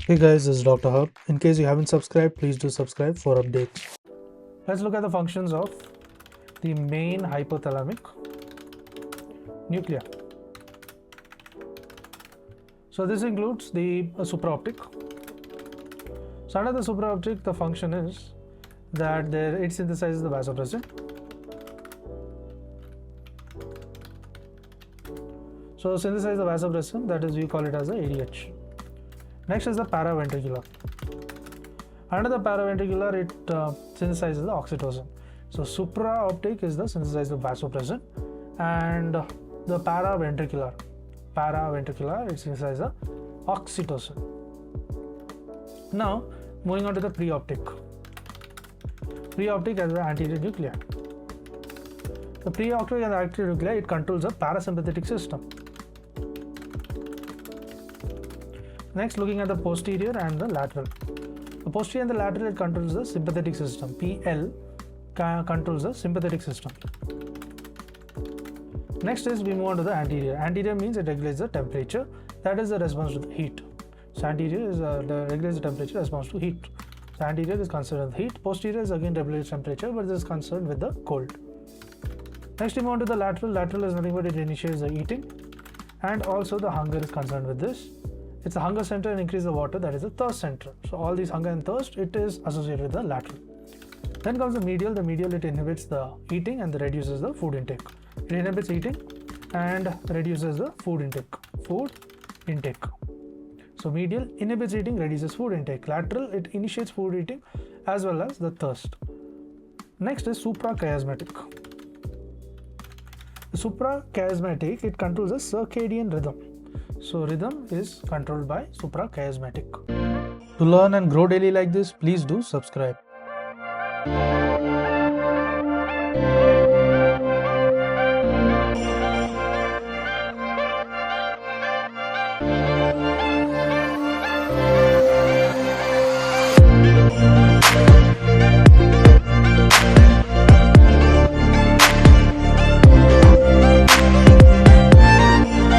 Hey guys, this is Dr. Hub. In case you haven't subscribed, please do subscribe for updates. Let's look at the functions of the main hypothalamic nuclei. So this includes the supraoptic. So under the supraoptic, the function is that it synthesizes the vasopressin. So synthesize the vasopressin, that is we call it as the ADH. Next is the paraventricular. Under the paraventricular, it synthesizes the oxytocin. So supraoptic is the synthesize the vasopressin, and the paraventricular it synthesizes the oxytocin. Now moving on to the preoptic. Preoptic as the anterior nuclei. The preoptic and the anterior nuclei, it controls the parasympathetic system. Next, looking at the posterior and the lateral. The posterior and the lateral, it controls the sympathetic system. PL controls the sympathetic system. Next is we move on to the anterior. Anterior means it regulates the temperature. That is the response to the heat. So anterior is regulates the temperature response to heat. So anterior is concerned with heat. Posterior is again regulates temperature, but this is concerned with the cold. Next we move on to the lateral. Lateral is nothing but it initiates the eating, and also the hunger is concerned with this. It's the hunger center and increase the water, that is the thirst center. So all these hunger and thirst, it is associated with the lateral. Then comes the medial. The medial, it inhibits the eating and reduces the food intake. It inhibits eating and reduces the food intake. So medial inhibits eating, reduces food intake. Lateral, it initiates food eating as well as the thirst. Next is suprachiasmatic. The suprachiasmatic, it controls the circadian rhythm. So rhythm is controlled by suprachiasmatic. To learn and grow daily like this, please do subscribe.